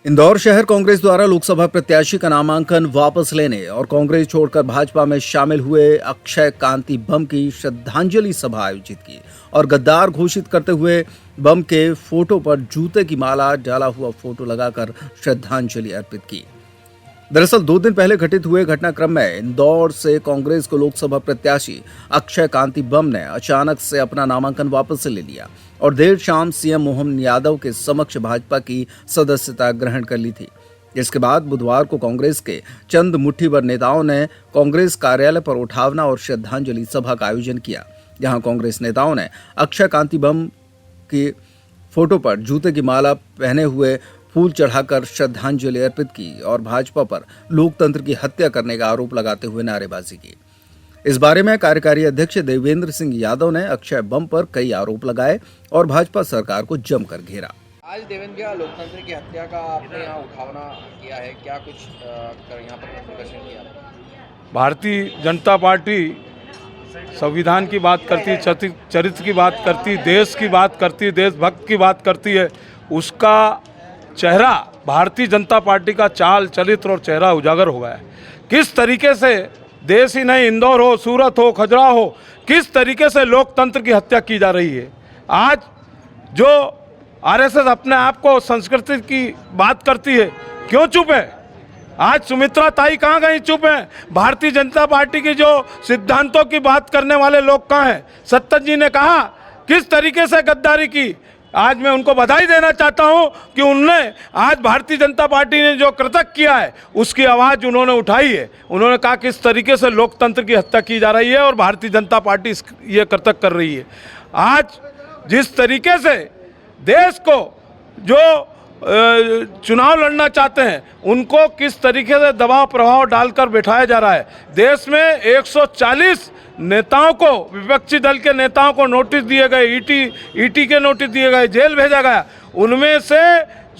इंदौर शहर कांग्रेस द्वारा लोकसभा प्रत्याशी का नामांकन वापस लेने और कांग्रेस छोड़कर भाजपा में शामिल हुए अक्षय कांति बम की श्रद्धांजलि सभा आयोजित की और गद्दार घोषित करते हुए बम के फोटो पर जूते की माला डाला हुआ फोटो लगाकर श्रद्धांजलि अर्पित की। दरअसल 2 दिन पहले घटित हुए घटनाक्रम में इंदौर से कांग्रेस को लोकसभा प्रत्याशी अक्षय कांति बम ने अचानक से अपना नामांकन वापस ले लिया और देर शाम सीएम मोहन यादव के समक्ष भाजपा की सदस्यता ग्रहण कर ली थी। इसके बाद बुधवार को कांग्रेस के चंद मुट्ठीभर नेताओं ने कांग्रेस कार्यालय पर उठावना और श्रद्धांजलि सभा का आयोजन किया, जहां कांग्रेस नेताओं ने अक्षय कांति बम की फोटो पर जूते की माला पहने हुए फूल चढ़ाकर श्रद्धांजलि अर्पित की और भाजपा पर लोकतंत्र की हत्या करने का आरोप लगाते हुए नारेबाजी की। इस बारे में कार्यकारी अध्यक्ष देवेंद्र सिंह यादव ने अक्षय बम पर कई आरोप लगाए और भाजपा सरकार को जमकर घेरा। आज देवेंद्र भैया लोकतंत्र की हत्या का आपने यहाँ उठावना किया है, क्या कुछ यहाँ पर प्रदर्शन किया? भारतीय जनता पार्टी संविधान की बात करती, चरित्र की बात करती, देश की बात करती, देशभक्त की बात करती है। उसका चेहरा, भारतीय जनता पार्टी का चाल चरित्र और चेहरा उजागर हो गया है। किस तरीके से देश ही नहीं, इंदौर हो, सूरत हो, खजुराहो हो, किस तरीके से लोकतंत्र की हत्या की जा रही है। आज जो आरएसएस अपने आप को संस्कृति की बात करती है, क्यों चुप है? आज सुमित्रा ताई कहाँ गई? चुप है। भारतीय जनता पार्टी की जो सिद्धांतों की बात करने वाले लोग कहाँ हैं? सत्तर जी ने कहा किस तरीके से गद्दारी की। आज मैं उनको बधाई देना चाहता हूं कि उनने आज भारतीय जनता पार्टी ने जो कृतक किया है उसकी आवाज़ उन्होंने उठाई है। उन्होंने कहा किस तरीके से लोकतंत्र की हत्या की जा रही है और भारतीय जनता पार्टी ये कृतक कर रही है। आज जिस तरीके से देश को जो चुनाव लड़ना चाहते हैं उनको किस तरीके से दबाव प्रभाव डालकर बैठाया जा रहा है। देश में 140 नेताओं को, विपक्षी दल के नेताओं को नोटिस दिए गए, ईटी के नोटिस दिए गए, जेल भेजा गया। उनमें से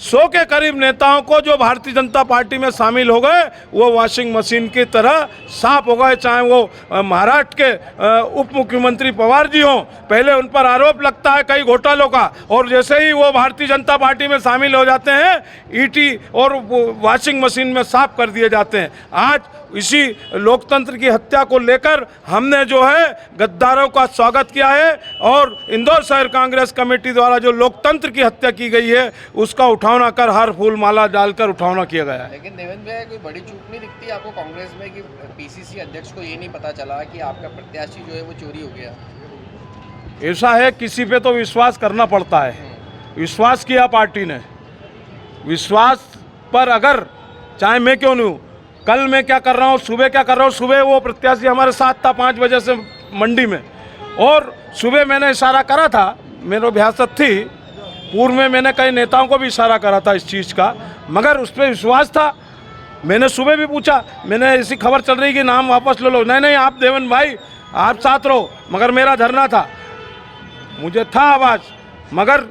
100 के करीब नेताओं को जो भारतीय जनता पार्टी में शामिल हो गए वो वॉशिंग मशीन की तरह साफ हो गए। चाहे वो महाराष्ट्र के उप मुख्यमंत्री पवार जी हों, पहले उन पर आरोप लगता है कई घोटालों का, और जैसे ही वो भारतीय जनता पार्टी में शामिल हो जाते हैं ईटी और वॉशिंग मशीन में साफ कर दिए जाते हैं। आज इसी लोकतंत्र की हत्या को लेकर हमने जो है गद्दारों का स्वागत किया है और इंदौर शहर कांग्रेस कमेटी द्वारा जो लोकतंत्र की हत्या की गई है उसका उठावना कर हर फूल माला डालकर उठावना किया गया है। लेकिन देवेंद्र भैया कोई बड़ी चूक नहीं दिखती आपको कांग्रेस में कि पीसीसी अध्यक्ष को ये नहीं पता चला कि आपका प्रत्याशी जो है वो चोरी हो गया? ऐसा है, किसी पे तो विश्वास करना पड़ता है। विश्वास किया पार्टी ने, विश्वास पर अगर चाहे मैं क्यों नहीं हूँ, कल मैं क्या कर रहा हूँ, सुबह क्या कर रहा हूँ, सुबह वो प्रत्याशी हमारे साथ था 5 बजे से मंडी में, और सुबह मैंने इशारा करा था, मेरी अभ्यासत थी, पूर्व में मैंने कई नेताओं को भी इशारा करा था इस चीज़ का, मगर उस पर विश्वास था। मैंने सुबह भी पूछा, मैंने ऐसी खबर चल रही कि नाम वापस ले लो, नहीं आप देवेंद्र भाई आप साथ रहो, मगर मेरा धरना था, मुझे था आवाज़। मगर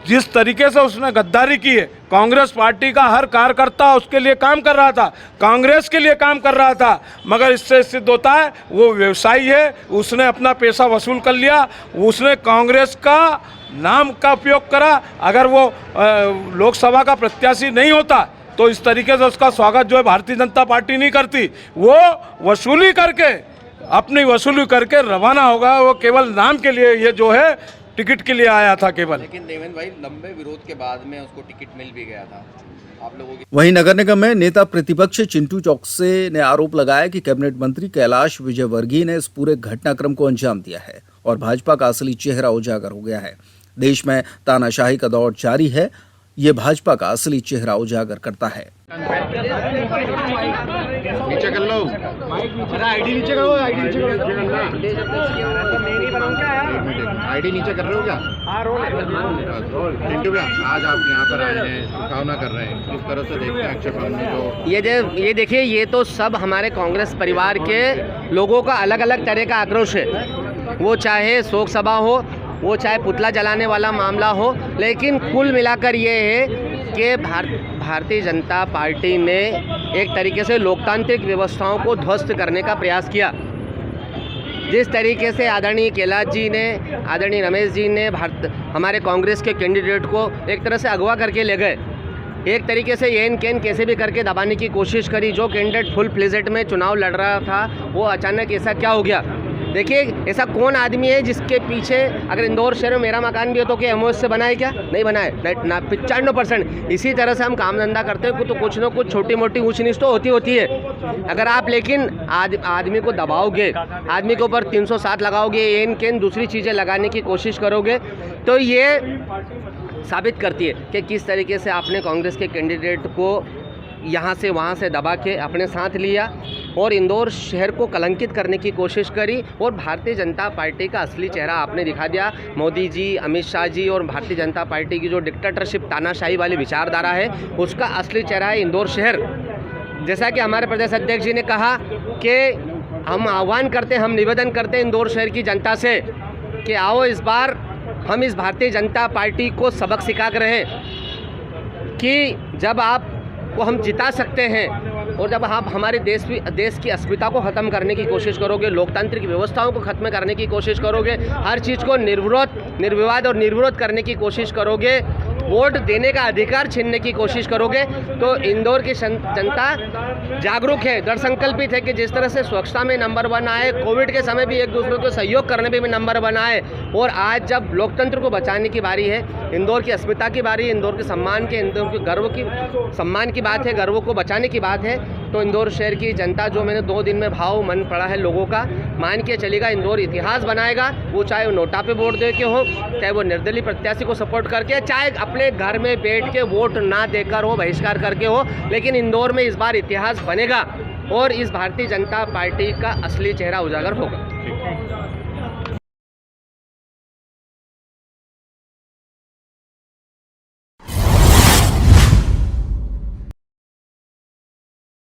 जिस तरीके से उसने गद्दारी की है, कांग्रेस पार्टी का हर कार्यकर्ता उसके लिए काम कर रहा था, कांग्रेस के लिए काम कर रहा था, मगर इससे सिद्ध होता है वो व्यवसायी है, उसने अपना पैसा वसूल कर लिया, उसने कांग्रेस का नाम का उपयोग करा। अगर वो लोकसभा का प्रत्याशी नहीं होता तो इस तरीके से उसका स्वागत जो है भारतीय जनता पार्टी नहीं करती। वो वसूली करके, अपनी वसूली करके रवाना होगा। वो केवल नाम के लिए ये जो है टिकट के लिए आया था केवल। लेकिन देवेंद्र भाई लंबे विरोध के बाद में उसको टिकट मिल भी गया था आप लोगों की। वहीं नगर निगम में नेता प्रतिपक्ष चिंटू चौकसे ने आरोप लगाया कि कैबिनेट मंत्री कैलाश विजयवर्गीय ने इस पूरे घटनाक्रम को अंजाम दिया है और भाजपा का असली चेहरा उजागर हो गया है। देश में तानाशाही का दौर जारी है, ये भाजपा का असली चेहरा उजागर करता है। नीचे कर लो, आईडी नीचे करो, आईडी नीचे करो, आईडी नीचे कर रहे हो क्या? चिंटू भैया आज आप यहाँ पर आए हैं, उठावना कर रहे हैं, किस तरह से देखते हैं अक्षय बम ने? ये देखिए, ये तो सब हमारे कांग्रेस परिवार के लोगों का अलग अलग तरह का आक्रोश है। वो चाहे शोक सभा हो, वो चाहे पुतला जलाने वाला मामला हो, लेकिन कुल मिलाकर ये है कि भारतीय जनता पार्टी ने एक तरीके से लोकतांत्रिक व्यवस्थाओं को ध्वस्त करने का प्रयास किया। जिस तरीके से आदरणीय कैलाश जी ने, आदरणीय रमेश जी ने हमारे कांग्रेस के कैंडिडेट को एक तरह से अगवा करके ले गए, एक तरीके से येन केन कैसे भी करके दबाने की कोशिश करी। जो कैंडिडेट फुल फ्लेजेड में चुनाव लड़ रहा था वो अचानक ऐसा क्या हो गया। देखिए ऐसा कौन आदमी है जिसके पीछे, अगर इंदौर शहर में मेरा मकान भी है तो क्या एमओएस से बना है क्या? नहीं बना है ना, 95%। इसी तरह से हम काम धंधा करते हैं तो कुछ ना कुछ छोटी मोटी ऊंच नीच तो होती है। अगर आप लेकिन आदमी को दबाओगे, आदमी के ऊपर 307 लगाओगे, एन केन दूसरी चीज़ें लगाने की कोशिश करोगे तो ये साबित करती है कि किस तरीके से आपने कांग्रेस के कैंडिडेट को यहाँ से वहाँ से दबा के अपने साथ लिया और इंदौर शहर को कलंकित करने की कोशिश करी और भारतीय जनता पार्टी का असली चेहरा आपने दिखा दिया। मोदी जी, अमित शाह जी और भारतीय जनता पार्टी की जो डिक्टेटरशिप, तानाशाही वाली विचारधारा है उसका असली चेहरा है इंदौर शहर। जैसा कि हमारे प्रदेश अध्यक्ष जी ने कहा कि हम आह्वान करते हैं, हम निवेदन करते हैं इंदौर शहर की जनता से कि आओ इस बार हम इस भारतीय जनता पार्टी को सबक सिखा कर रहे हैं कि जब आप को हम जिता सकते हैं और जब आप हमारे देश की अस्मिता को ख़त्म करने की कोशिश करोगे, लोकतांत्रिक व्यवस्थाओं को ख़त्म करने की कोशिश करोगे, हर चीज़ को निर्विवाद और निर्विरोध करने की कोशिश करोगे, वोट देने का अधिकार छीनने की कोशिश करोगे तो इंदौर की जनता जागरूक है, दृढ़ संकल्पित है कि जिस तरह से स्वच्छता में नंबर 1 आए, कोविड के समय भी एक दूसरे को सहयोग करने में भी नंबर 1 आए और आज जब लोकतंत्र को बचाने की बारी है, इंदौर की अस्मिता की बारी है, इंदौर के सम्मान के, इंदौर के गर्व की सम्मान की बात है, गर्व को बचाने की बात है तो इंदौर शहर की जनता, जो मैंने 2 दिन में भाव मन पड़ा है लोगों का, मान के चलेगा इंदौर इतिहास बनाएगा। वो चाहे वो नोटा पे वोट दे के हो, चाहे वो निर्दलीय प्रत्याशी को सपोर्ट करके, चाहे अपने घर में बैठ के वोट ना देकर हो, बहिष्कार करके हो, लेकिन इंदौर में इस बार इतिहास बनेगा और इस भारतीय जनता पार्टी का असली चेहरा उजागर होगा।